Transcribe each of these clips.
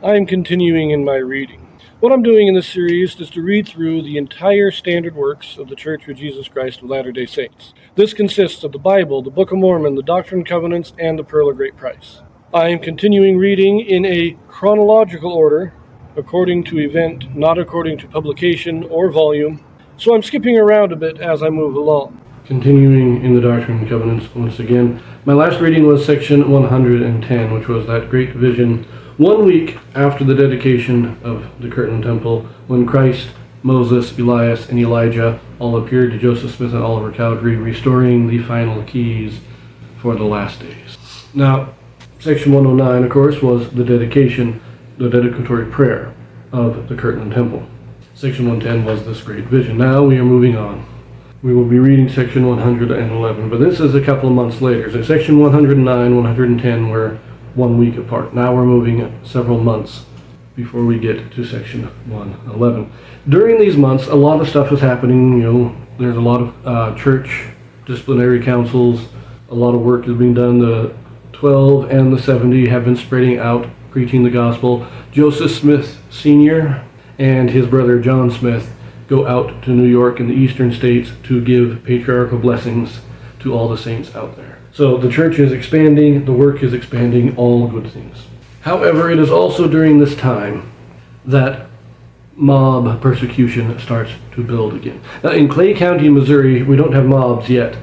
I am continuing in my reading. What I'm doing in this series is to read through the entire standard works of the Church of Jesus Christ of Latter-day Saints. This consists of the Bible, the Book of Mormon, the Doctrine and Covenants, and the Pearl of Great Price. I am continuing reading in a chronological order, according to event, not according to publication or volume, so I'm skipping around a bit as I move along. Continuing in the Doctrine and Covenants once again. My last reading was section 110, which was that great vision 1 week after the dedication of the Kirtland Temple, when Christ, Moses, Elias, and Elijah all appeared to Joseph Smith and Oliver Cowdery, restoring the final keys for the last days. Now, section 109, of course, was the dedication, the dedicatory prayer of the Kirtland Temple. Section 110 was this great vision. Now we are moving on. We will be reading section 111, but this is a couple of months later. So section 109, 110 were 1 week apart. Now we're moving several months before we get to section 111. During these months, a lot of stuff is happening. There's a lot of church disciplinary councils. A lot of work is being done. The 12 and the 70 have been spreading out, preaching the gospel. Joseph Smith Sr. and his brother John Smith go out to New York and the eastern states to give patriarchal blessings to all the saints out there. So the church is expanding, the work is expanding, all good things. However, it is also during this time that mob persecution starts to build again. Now, in Clay County, Missouri, we don't have mobs yet.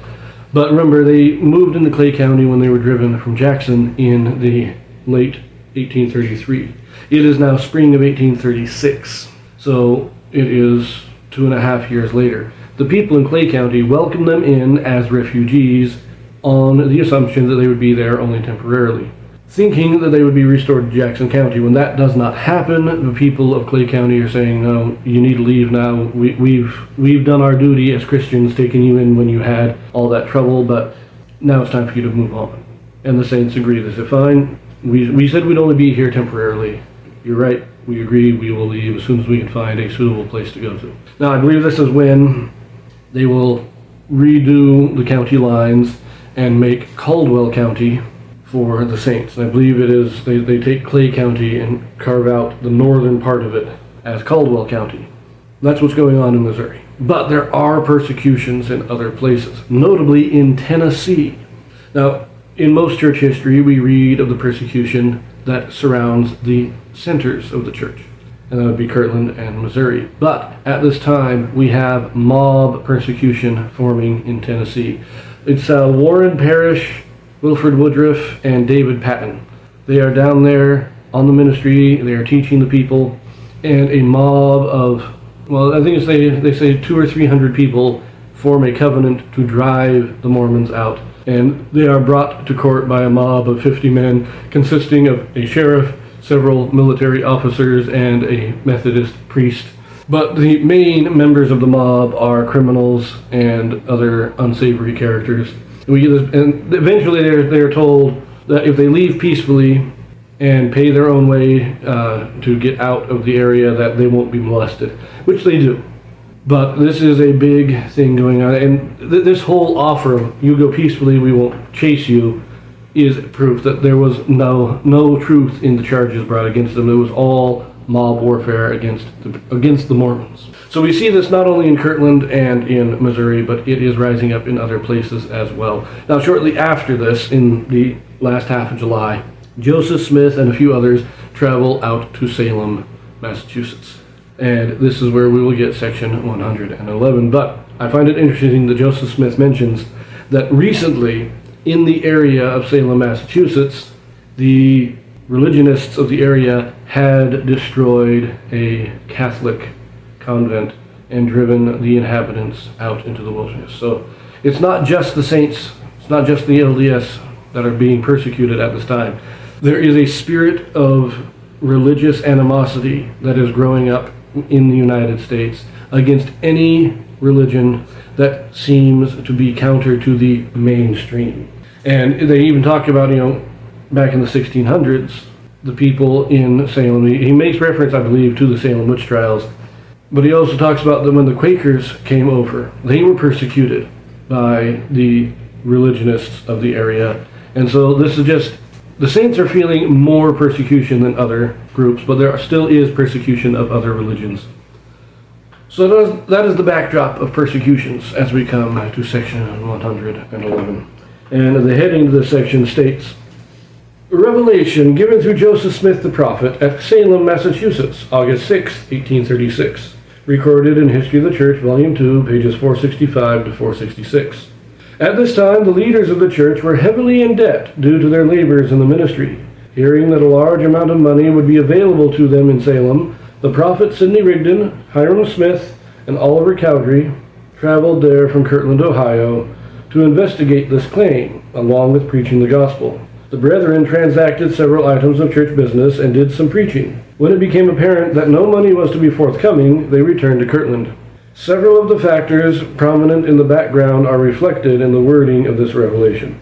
But remember, they moved into Clay County when they were driven from Jackson in the late 1833. It is now spring of 1836. So it is 2.5 years later. The people in Clay County welcomed them in as refugees on the assumption that they would be there only temporarily, thinking that they would be restored to Jackson County. When that does not happen, the people of Clay County are saying, no, you need to leave now. We've done our duty as Christians, taking you in when you had all that trouble, but now it's time for you to move on. And the saints agree. They said, fine, we said we'd only be here temporarily. You're right, we agree, we will leave as soon as we can find a suitable place to go to. Now, I believe this is when they will redo the county lines and make Caldwell County for the saints. And I believe it is, they take Clay County and carve out the northern part of it as Caldwell County. That's what's going on in Missouri. But there are persecutions in other places, notably in Tennessee. Now, in most church history, we read of the persecution that surrounds the centers of the church, and that would be Kirtland and Missouri. But at this time, we have mob persecution forming in Tennessee. It's Warren Parrish, Wilford Woodruff, and David Patton. They are down there on the ministry. They are teaching the people, and a mob of, well, I think they say 200 or 300 people form a covenant to drive the Mormons out. And they are brought to court by a mob of 50 men, consisting of a sheriff, several military officers, and a Methodist priest. But the main members of the mob are criminals and other unsavory characters. And eventually they are told that if they leave peacefully and pay their own way to get out of the area, that they won't be molested, which they do. But this is a big thing going on, and this whole offer of you go peacefully, we won't chase you, is proof that there was no truth in the charges brought against them. It was all mob warfare against the Mormons. So we see this not only in Kirtland and in Missouri, but it is rising up in other places as well. Now, shortly after this, in the last half of July, Joseph Smith and a few others travel out to Salem, Massachusetts. And this is where we will get section 111. But I find it interesting that Joseph Smith mentions that recently in the area of Salem, Massachusetts, the religionists of the area had destroyed a Catholic convent and driven the inhabitants out into the wilderness. So it's not just the saints, it's not just the LDS that are being persecuted at this time. There is a spirit of religious animosity that is growing up in the United States against any religion that seems to be counter to the mainstream. And they even talk about, back in the 1600s, the people in Salem. He makes reference, I believe, to the Salem witch trials. But he also talks about that when the Quakers came over, they were persecuted by the religionists of the area. And so this is just, the saints are feeling more persecution than other groups, but there still is persecution of other religions. So that is the backdrop of persecutions as we come to section 111. And the heading of this section states, "A revelation given through Joseph Smith the prophet at Salem, Massachusetts, August 6, 1836. Recorded in History of the Church, Volume 2, pages 465 to 466. At this time, the leaders of the church were heavily in debt due to their labors in the ministry. Hearing that a large amount of money would be available to them in Salem, the prophet Sidney Rigdon, Hyrum Smith, and Oliver Cowdery traveled there from Kirtland, Ohio, to investigate this claim, along with preaching the gospel. The brethren transacted several items of church business and did some preaching. When it became apparent that no money was to be forthcoming, they returned to Kirtland. Several of the factors prominent in the background are reflected in the wording of this revelation."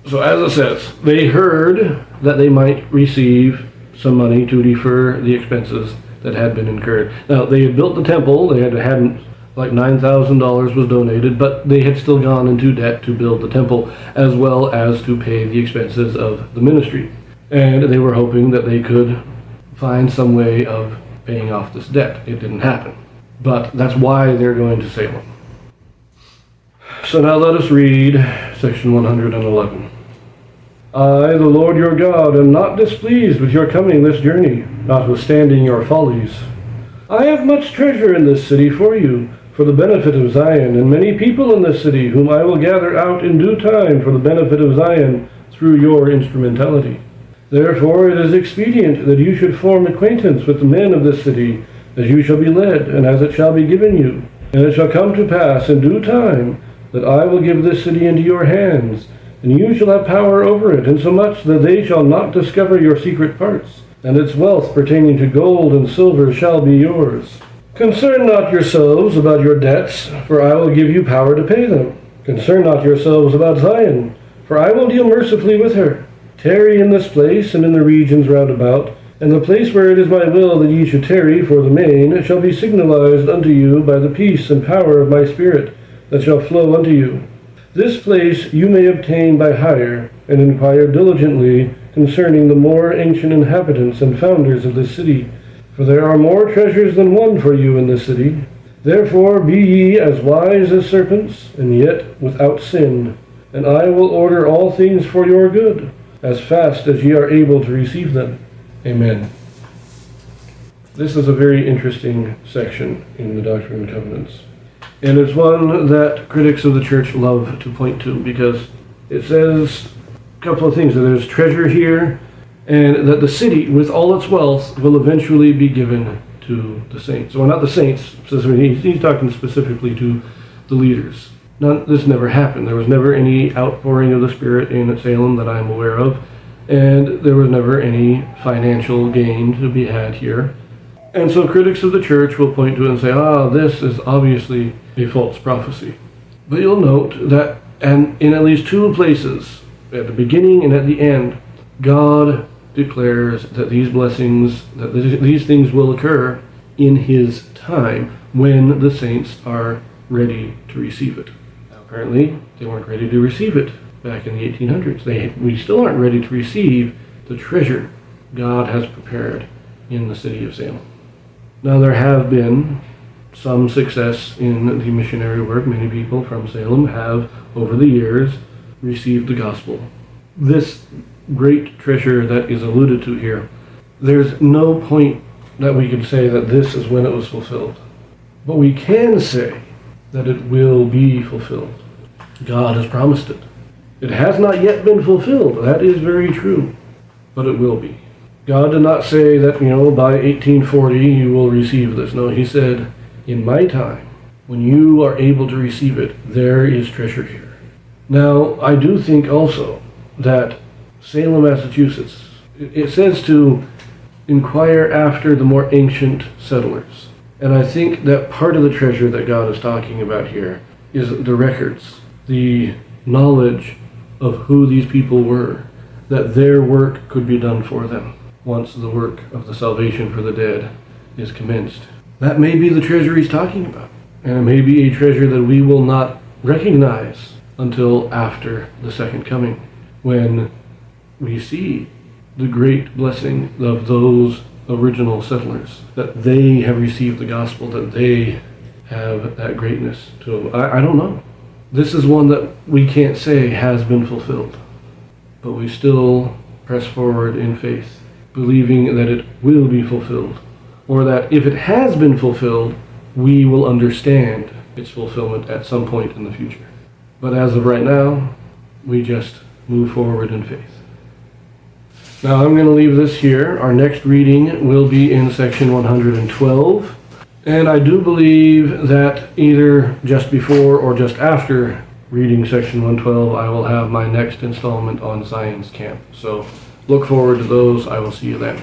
So as it says, they heard that they might receive some money to defer the expenses that had been incurred. Now, they had built the temple. They hadn't like $9,000 was donated, but they had still gone into debt to build the temple as well as to pay the expenses of the ministry. And they were hoping that they could find some way of paying off this debt. It didn't happen. But that's why they're going to Salem. So now let us read section 111. "I, the Lord your God, am not displeased with your coming this journey, notwithstanding your follies. I have much treasure in this city for you, for the benefit of Zion, and many people in this city, whom I will gather out in due time for the benefit of Zion through your instrumentality. Therefore it is expedient that you should form acquaintance with the men of this city, as you shall be led, and as it shall be given you. And it shall come to pass in due time that I will give this city into your hands, and you shall have power over it, insomuch that they shall not discover your secret parts, and its wealth pertaining to gold and silver shall be yours. Concern not yourselves about your debts, for I will give you power to pay them. Concern not yourselves about Zion, for I will deal mercifully with her. Tarry in this place and in the regions round about, and the place where it is my will that ye should tarry for the main shall be signalized unto you by the peace and power of my Spirit that shall flow unto you. This place you may obtain by hire, and inquire diligently concerning the more ancient inhabitants and founders of this city. For there are more treasures than one for you in this city. Therefore be ye as wise as serpents, and yet without sin. And I will order all things for your good, as fast as ye are able to receive them. Amen." This is a very interesting section in the Doctrine and Covenants. And it's one that critics of the church love to point to, because it says a couple of things, that there's treasure here, and that the city, with all its wealth, will eventually be given to the saints. Well, not the saints, he's talking specifically to the leaders. Now, this never happened. There was never any outpouring of the Spirit in Salem that I'm aware of, and there was never any financial gain to be had here. And so critics of the church will point to it and say, this is obviously a false prophecy. But you'll note that and in at least two places, at the beginning and at the end, God declares that these blessings, that these things will occur in His time when the saints are ready to receive it. Now, apparently, they weren't ready to receive it back in the 1800s. We still aren't ready to receive the treasure God has prepared in the city of Salem. Now, there have been some success in the missionary work. Many people from Salem have, over the years, received the gospel. This great treasure that is alluded to here, there's no point that we can say that this is when it was fulfilled. But we can say that it will be fulfilled. God has promised it. It has not yet been fulfilled. That is very true. But it will be. God did not say that, by 1840 you will receive this. No, He said, in my time, when you are able to receive it, there is treasure here. Now, I do think also that Salem, Massachusetts, it says to inquire after the more ancient settlers. And I think that part of the treasure that God is talking about here is the records, the knowledge of who these people were, that their work could be done for them once the work of the salvation for the dead is commenced. That may be the treasure He's talking about. And it may be a treasure that we will not recognize until after the second coming, when we see the great blessing of those original settlers, that they have received the gospel, that they have that greatness to them. I don't know. This is one that we can't say has been fulfilled, but we still press forward in faith, believing that it will be fulfilled, or that if it has been fulfilled, we will understand its fulfillment at some point in the future. But as of right now, we just move forward in faith. Now I'm going to leave this here. Our next reading will be in section 112. And I do believe that either just before or just after reading section 112, I will have my next installment on Zion's Camp. So look forward to those. I will see you then.